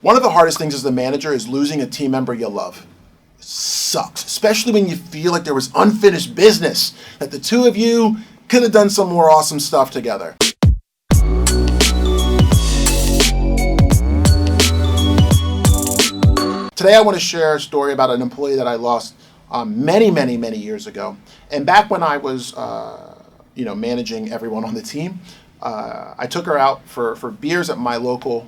One of the hardest things as a manager is losing a team member you love. It sucks, especially when you feel like there was unfinished business, that the two of you could have done some more awesome stuff together. Today I want to share a story about an employee that I lost many years ago. And back when I was managing everyone on the team, I took her out for beers at my local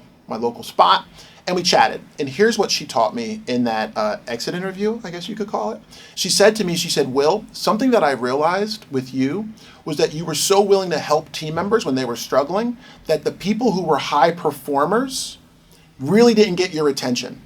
spot, and we chatted. And here's what she taught me in that exit interview, I guess you could call it. She said to me, Will, something that I realized with you was that you were so willing to help team members when they were struggling that the people who were high performers really didn't get your attention.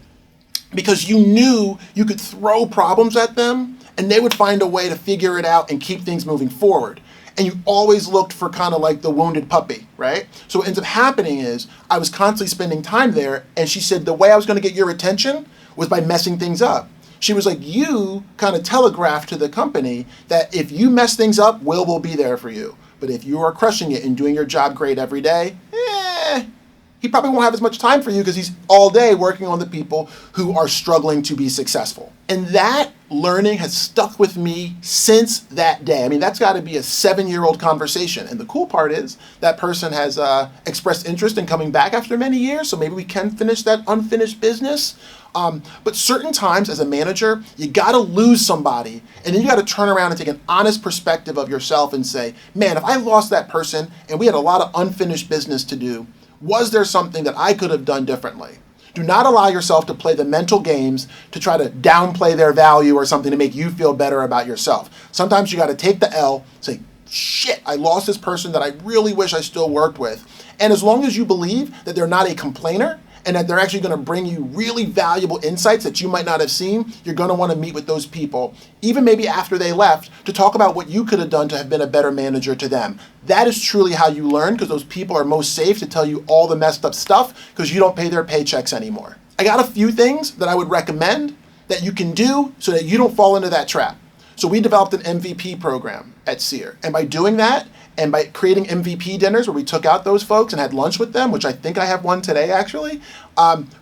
Because you knew you could throw problems at them and they would find a way to figure it out and keep things moving forward. And you always looked for kind of like the wounded puppy, right? So what ends up happening is I was constantly spending time there, and she said the way I was going to get your attention was by messing things up. She was like, you kind of telegraphed to the company that if you mess things up, Will be there for you. But if you are crushing it and doing your job great every day, he probably won't have as much time for you because he's all day working on the people who are struggling to be successful. And that learning has stuck with me since that day. I mean, that's got to be a 7-year-old conversation. And the cool part is that person has expressed interest in coming back after many years, so maybe we can finish that unfinished business. But certain times as a manager, you got to lose somebody, and then you got to turn around and take an honest perspective of yourself and say, man, if I lost that person and we had a lot of unfinished business to do, was there something that I could have done differently? Do not allow yourself to play the mental games to try to downplay their value or something to make you feel better about yourself. Sometimes you got to take the L, say, shit, I lost this person that I really wish I still worked with. And as long as you believe that they're not a complainer and that they're actually going to bring you really valuable insights that you might not have seen, you're going to want to meet with those people, even maybe after they left, to talk about what you could have done to have been a better manager to them. That is truly how you learn, because those people are most safe to tell you all the messed up stuff because you don't pay their paychecks anymore. I got a few things that I would recommend that you can do so that you don't fall into that trap. So we developed an MVP program at SEER. And by doing that, and by creating MVP dinners where we took out those folks and had lunch with them, which I think I have one today actually,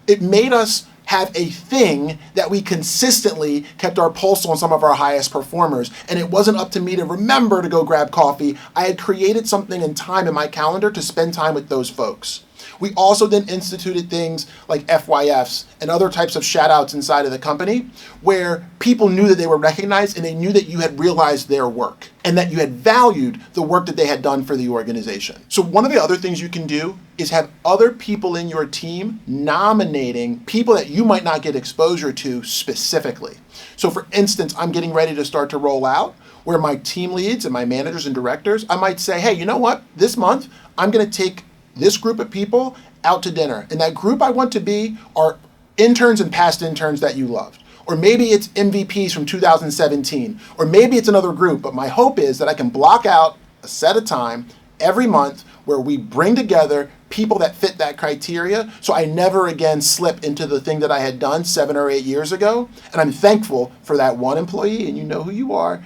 it made us have a thing that we consistently kept our pulse on some of our highest performers. And it wasn't up to me to remember to go grab coffee. I had created something in time in my calendar to spend time with those folks. We also then instituted things like FYFs and other types of shout outs inside of the company where people knew that they were recognized and they knew that you had realized their work and that you had valued the work that they had done for the organization. So one of the other things you can do is have other people in your team nominating people that you might not get exposure to specifically. So for instance, I'm getting ready to start to roll out where my team leads and my managers and directors, I might say, hey, you know what? This month, I'm going to take this group of people out to dinner. And that group I want to be are interns and past interns that you loved. Or maybe it's MVPs from 2017. Or maybe it's another group. But my hope is that I can block out a set of time every month where we bring together people that fit that criteria so I never again slip into the thing that I had done 7 or 8 years ago. And I'm thankful for that one employee, and you know who you are,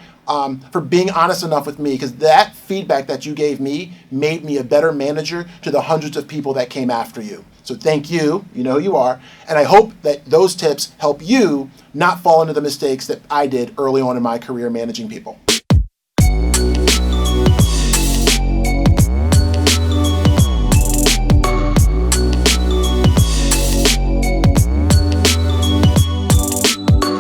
for being honest enough with me, because that feedback that you gave me made me a better manager to the hundreds of people that came after you. So thank you, you know who you are, and I hope that those tips help you not fall into the mistakes that I did early on in my career managing people.